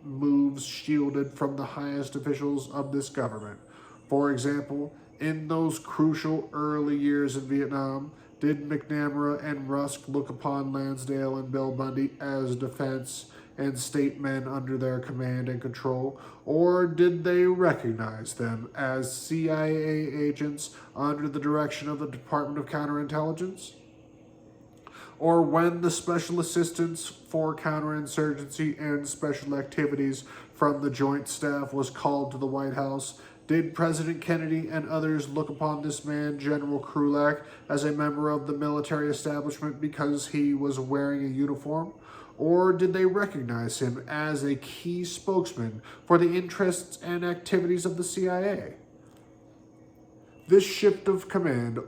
moves shielded from the highest officials of this government. For example, in those crucial early years in Vietnam, did McNamara and Rusk look upon Lansdale and Bill Bundy as defense and state men under their command and control, or did they recognize them as CIA agents under the direction of the Department of Counterintelligence? Or when the Special Assistance for Counterinsurgency and Special Activities from the Joint Staff was called to the White House, did President Kennedy and others look upon this man, General Krulak, as a member of the military establishment because he was wearing a uniform? Or did they recognize him as a key spokesman for the interests and activities of the CIA? This shift of command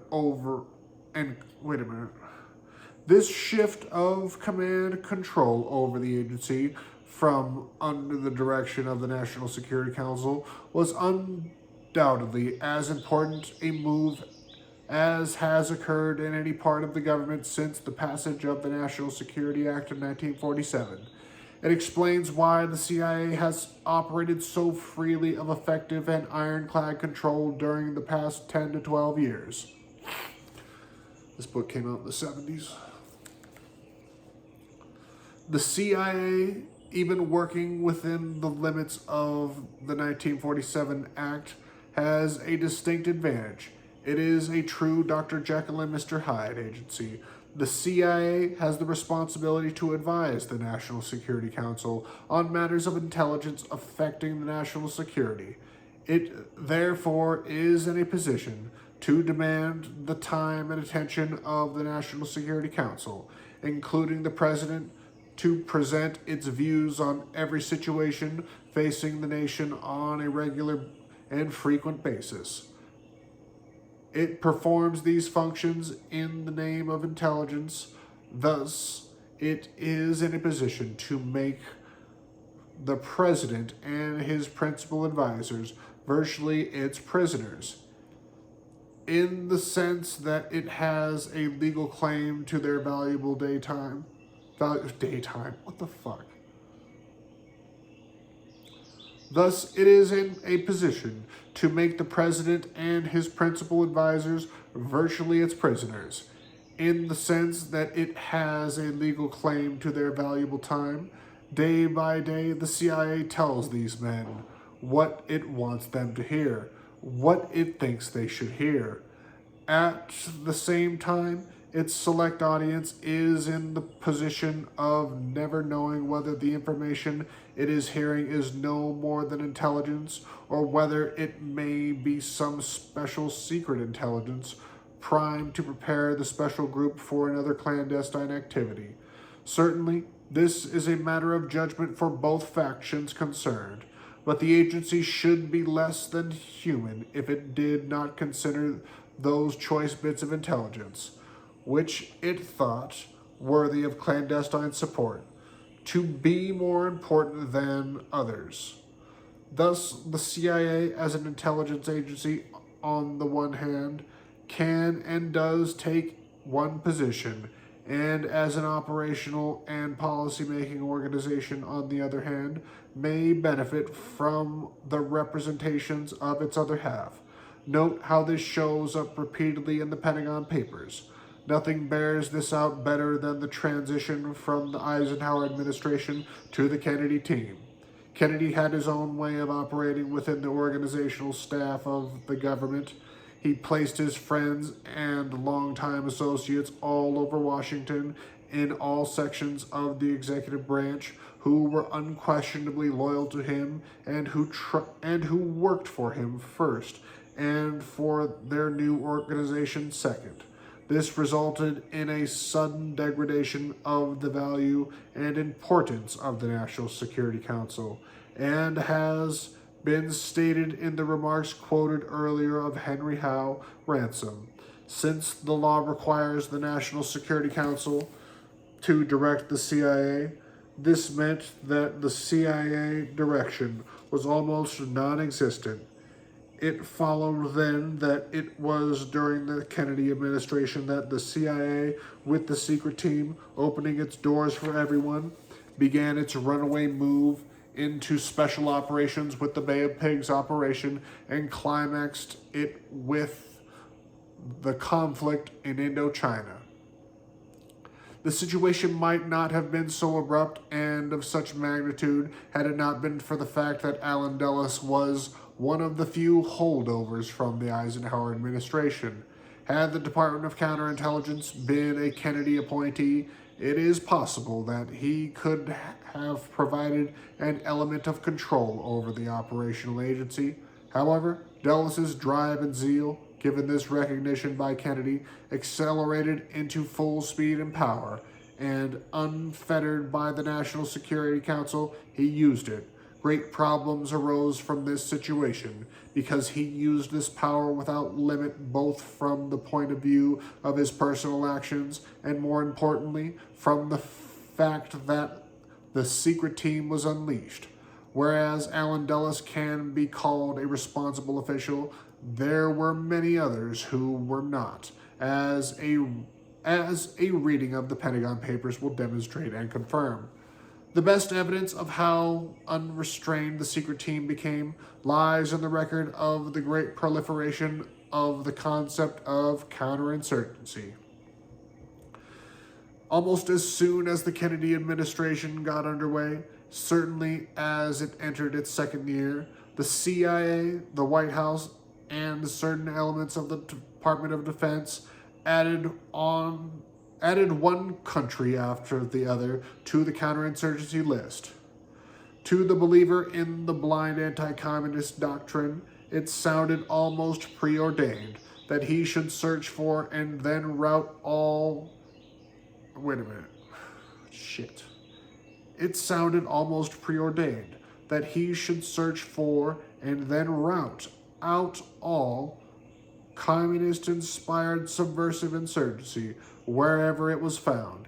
This shift of command control over the agency from under the direction of the National Security Council was undoubtedly as important a move as has occurred in any part of the government since the passage of the National Security Act of 1947. It explains why the CIA has operated so freely of effective and ironclad control during the past 10 to 12 years. This book came out in the 70s. The CIA, even working within the limits of the 1947 Act, has a distinct advantage. It is a true Dr. Jekyll and Mr. Hyde agency. The CIA has the responsibility to advise the National Security Council on matters of intelligence affecting the national security. It, therefore, is in a position to demand the time and attention of the National Security Council, including the President, to present its views on every situation facing the nation on a regular and frequent basis. It performs these functions in the name of intelligence. Thus, it is in a position to make the President and his principal advisors virtually its prisoners, in the sense that it has a legal claim to their valuable daytime. What the fuck? Thus, it is in a position to make the President and his principal advisors virtually its prisoners, in the sense that it has a legal claim to their valuable time. Day by day, the CIA tells these men what it wants them to hear, what it thinks they should hear. At the same time, its select audience is in the position of never knowing whether the information it is hearing is no more than intelligence, or whether it may be some special secret intelligence primed to prepare the special group for another clandestine activity. Certainly, this is a matter of judgment for both factions concerned, but the agency should be less than human if it did not consider those choice bits of intelligence, which it thought worthy of clandestine support, to be more important than others. Thus, the CIA, as an intelligence agency, on the one hand, can and does take one position, and as an operational and policy-making organization, on the other hand, may benefit from the representations of its other half. Note how this shows up repeatedly in the Pentagon Papers. Nothing bears this out better than the transition from the Eisenhower administration to the Kennedy team. Kennedy had his own way of operating within the organizational staff of the government. He placed his friends and longtime associates all over Washington in all sections of the executive branch who were unquestionably loyal to him and who worked for him first and for their new organization second. This resulted in a sudden degradation of the value and importance of the National Security Council, and has been stated in the remarks quoted earlier of Henry Howe Ransom. Since the law requires the National Security Council to direct the CIA, this meant that the CIA direction was almost non-existent. It followed then that it was during the Kennedy administration that the CIA, with the secret team opening its doors for everyone, began its runaway move into special operations with the Bay of Pigs operation and climaxed it with the conflict in Indochina. The situation might not have been so abrupt and of such magnitude had it not been for the fact that Allen Dulles was one of the few holdovers from the Eisenhower administration. Had the Department of Counterintelligence been a Kennedy appointee, it is possible that he could have provided an element of control over the operational agency. However, Dulles' drive and zeal, given this recognition by Kennedy, accelerated into full speed and power, and unfettered by the National Security Council, he used it. Great problems arose from this situation because he used this power without limit, both from the point of view of his personal actions and, more importantly, from the fact that the secret team was unleashed. Whereas Allen Dulles can be called a responsible official, there were many others who were not, as a reading of the Pentagon Papers will demonstrate and confirm. The best evidence of how unrestrained the secret team became lies in the record of the great proliferation of the concept of counterinsurgency. Almost as soon as the Kennedy administration got underway, certainly as it entered its second year, the CIA, the White House, and certain elements of the Department of Defense added one country after the other to the counterinsurgency list. To the believer in the blind anti-communist doctrine, it sounded almost preordained that he should search for and then rout all... Wait a minute. Shit. It sounded almost preordained that he should search for and then rout out all communist-inspired subversive insurgency wherever it was found.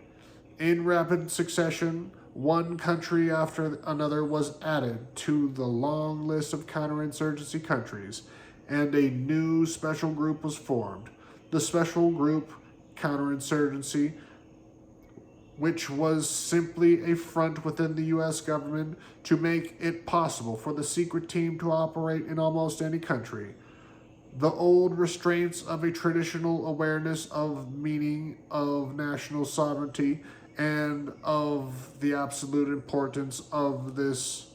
In rapid succession, one country after another was added to the long list of counterinsurgency countries, and a new special group was formed. The special group, counterinsurgency, which was simply a front within the U.S. government to make it possible for the secret team to operate in almost any country. The old restraints of a traditional awareness of meaning of national sovereignty and of the absolute importance of this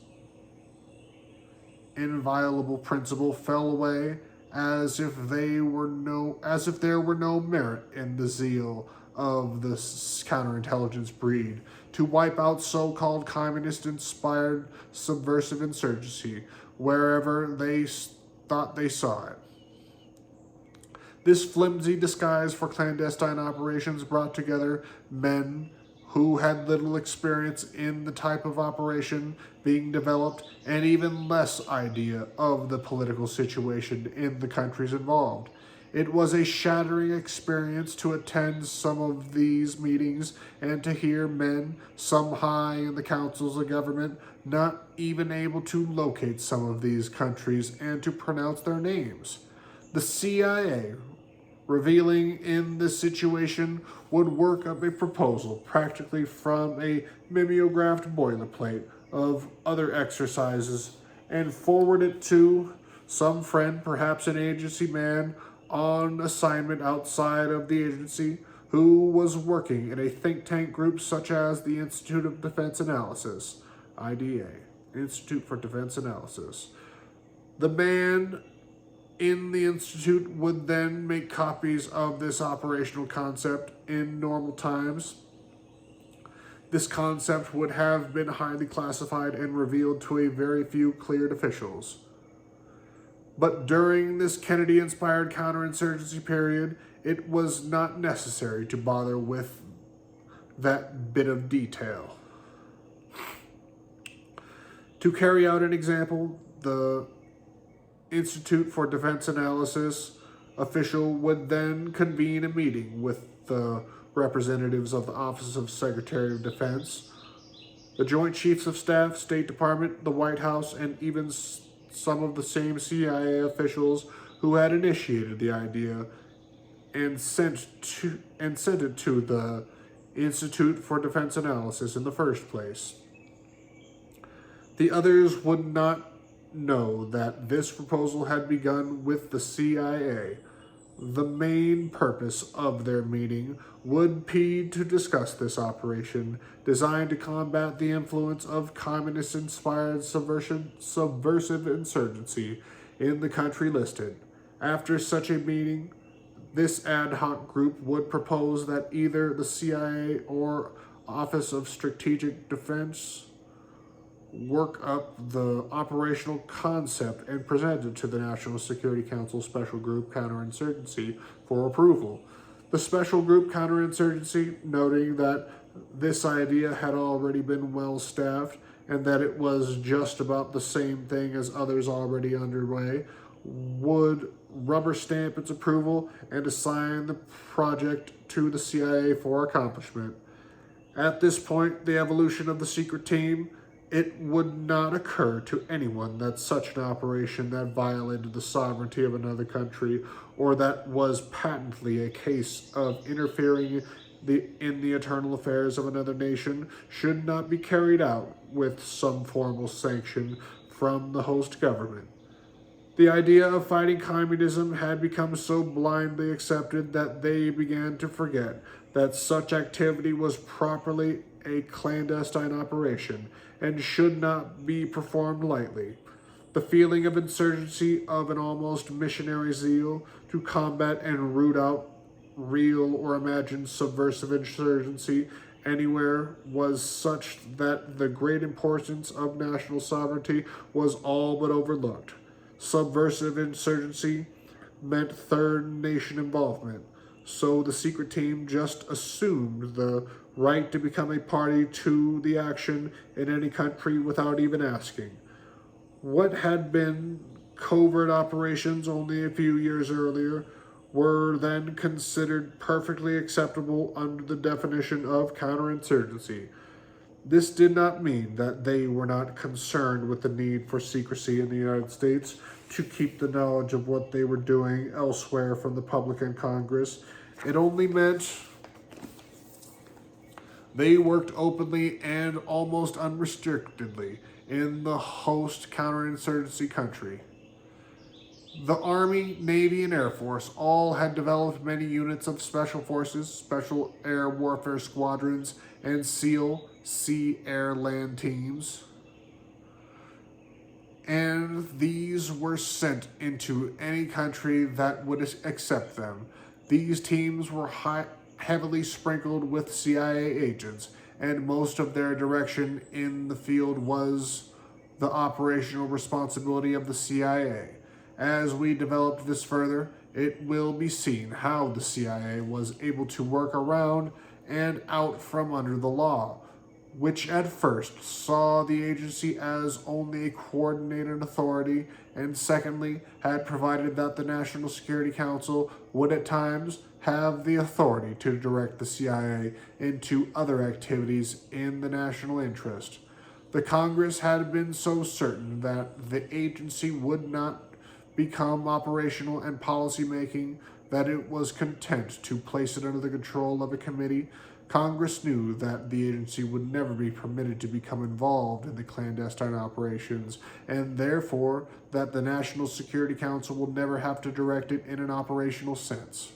inviolable principle fell away as if there were no merit in the zeal of the counterintelligence breed to wipe out so-called communist-inspired subversive insurgency wherever they thought they saw it. This flimsy disguise for clandestine operations brought together men who had little experience in the type of operation being developed and even less idea of the political situation in the countries involved. It was a shattering experience to attend some of these meetings and to hear men, some high in the councils of government, not even able to locate some of these countries and to pronounce their names. The CIA Revealing in this situation would work up a proposal practically from a mimeographed boilerplate of other exercises and forward it to some friend, perhaps an agency man on assignment outside of the agency, who was working in a think tank group such as the Institute of Defense Analysis, IDA, Institute for Defense Analysis. The man in the Institute would then make copies of this operational concept in normal times. This concept would have been highly classified and revealed to a very few cleared officials. But during this Kennedy-inspired counterinsurgency period, it was not necessary to bother with that bit of detail. To carry out an example, the Institute for Defense Analysis official would then convene a meeting with the representatives of the Office of Secretary of Defense, the Joint Chiefs of Staff, State Department, the White House, and even some of the same CIA officials who had initiated the idea and sent it to the Institute for Defense Analysis in the first place. The others would not know that this proposal had begun with the CIA. The main purpose of their meeting would be to discuss this operation designed to combat the influence of communist-inspired subversive insurgency in the country listed. After such a meeting, this ad hoc group would propose that either the CIA or Office of Strategic Defense work up the operational concept and present it to the National Security Council Special Group Counterinsurgency for approval. The Special Group Counterinsurgency, noting that this idea had already been well staffed and that it was just about the same thing as others already underway, would rubber stamp its approval and assign the project to the CIA for accomplishment. At this point, the evolution of the secret team, it would not occur to anyone that such an operation that violated the sovereignty of another country or that was patently a case of interfering in the internal affairs of another nation should not be carried out with some formal sanction from the host government. The idea of fighting communism had become so blindly accepted that they began to forget that such activity was properly a clandestine operation and should not be performed lightly. The feeling of insurgency of an almost missionary zeal to combat and root out real or imagined subversive insurgency anywhere was such that the great importance of national sovereignty was all but overlooked. Subversive insurgency meant third nation involvement, so the secret team just assumed the right to become a party to the action in any country without even asking. What had been covert operations only a few years earlier were then considered perfectly acceptable under the definition of counterinsurgency. This did not mean that they were not concerned with the need for secrecy in the United States to keep the knowledge of what they were doing elsewhere from the public and Congress. It only meant they worked openly and almost unrestrictedly in the host counterinsurgency country. The Army, Navy, and Air Force all had developed many units of special forces, special air warfare squadrons, and SEAL, sea, air, land teams. And these were sent into any country that would accept them. These teams were heavily sprinkled with CIA agents, and most of their direction in the field was the operational responsibility of the CIA. As we developed this further, it will be seen how the CIA was able to work around and out from under the law, which at first saw the agency as only a coordinated authority, and secondly, had provided that the National Security Council would at times have the authority to direct the CIA into other activities in the national interest. The Congress had been so certain that the agency would not become operational and policy-making that it was content to place it under the control of a committee, Congress knew that the agency would never be permitted to become involved in the clandestine operations, and therefore that the National Security Council would never have to direct it in an operational sense.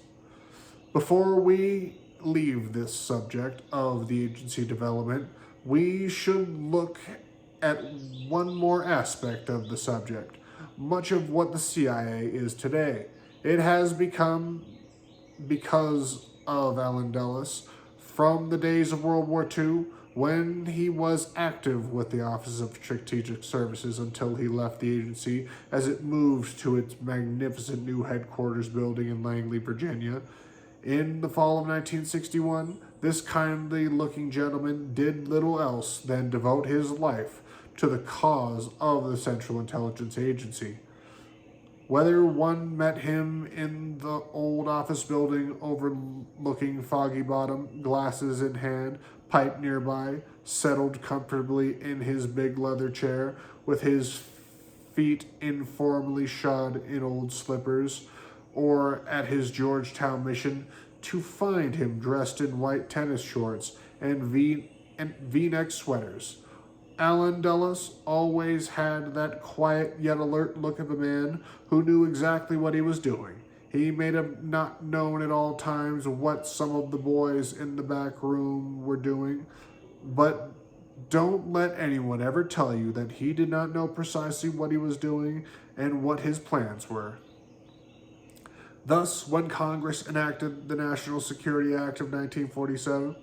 Before we leave this subject of the agency development, we should look at one more aspect of the subject. Much of what the CIA is today, it has become because of Allen Dulles from the days of World War II, when he was active with the Office of Strategic Services until he left the agency as it moved to its magnificent new headquarters building in Langley, Virginia. In the fall of 1961, this kindly-looking gentleman did little else than devote his life to the cause of the Central Intelligence Agency. Whether one met him in the old office building overlooking Foggy Bottom, glasses in hand, pipe nearby, settled comfortably in his big leather chair, with his feet informally shod in old slippers, or at his Georgetown mission, to find him dressed in white tennis shorts and V-neck sweaters. Allen Dulles always had that quiet yet alert look of a man who knew exactly what he was doing. He may have not known at all times what some of the boys in the back room were doing, but don't let anyone ever tell you that he did not know precisely what he was doing and what his plans were. Thus, when Congress enacted the National Security Act of 1947,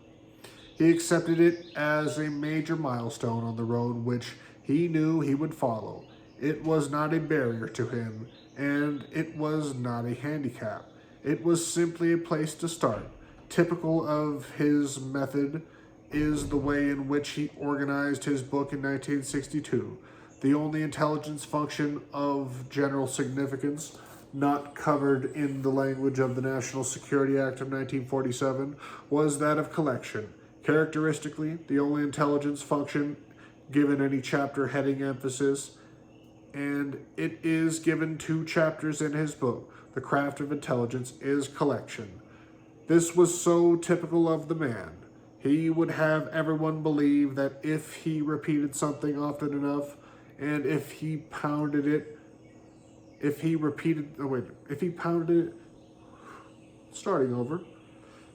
he accepted it as a major milestone on the road which he knew he would follow. It was not a barrier to him, and it was not a handicap. It was simply a place to start. Typical of his method is the way in which he organized his book in 1962, the only intelligence function of general significance not covered in the language of the National Security Act of 1947 was that of collection. Characteristically, the only intelligence function given any chapter heading emphasis, and it is given 2 chapters in his book. The craft of intelligence is collection. This was so typical of the man. He would have everyone believe that if he repeated something often enough, and if he pounded it, starting over.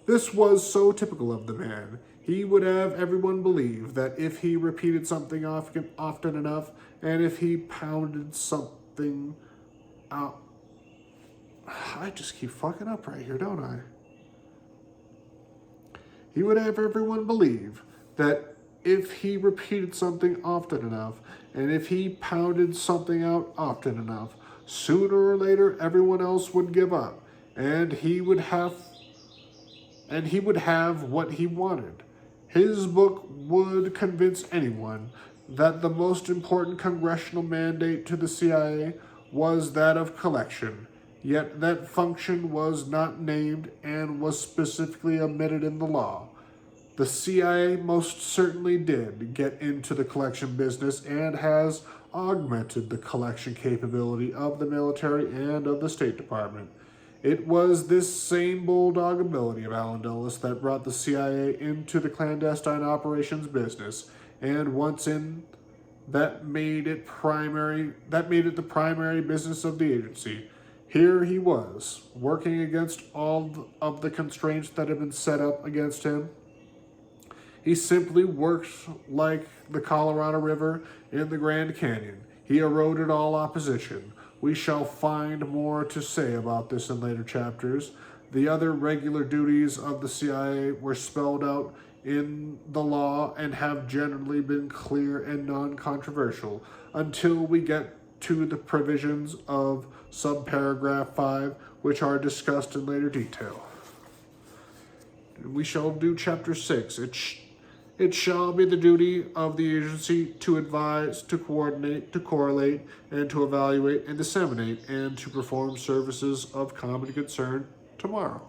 This was so typical of the man. He would have everyone believe that if he repeated something often enough, and if he pounded something out... I just keep fucking up right here, don't I? He would have everyone believe that if he repeated something often enough, and if he pounded something out often enough, sooner or later everyone else would give up, and he would have what he wanted. His book would convince anyone that the most important congressional mandate to the CIA was that of collection, yet that function was not named and was specifically omitted in the law. The CIA most certainly did get into the collection business and has augmented the collection capability of the military and of the State Department. It was this same bulldog ability of Allen Dulles that brought the CIA into the clandestine operations business, and once in, that made it the primary business of the agency. Here he was, working against all of the constraints that had been set up against him. He simply worked like the Colorado River in the Grand Canyon. He eroded all opposition. We shall find more to say about this in later chapters. The other regular duties of the CIA were spelled out in the law and have generally been clear and non-controversial until we get to the provisions of subparagraph 5, which are discussed in later detail. We shall do chapter 6. It shall be the duty of the agency to advise, to coordinate, to correlate, and to evaluate and disseminate, and to perform services of common concern tomorrow.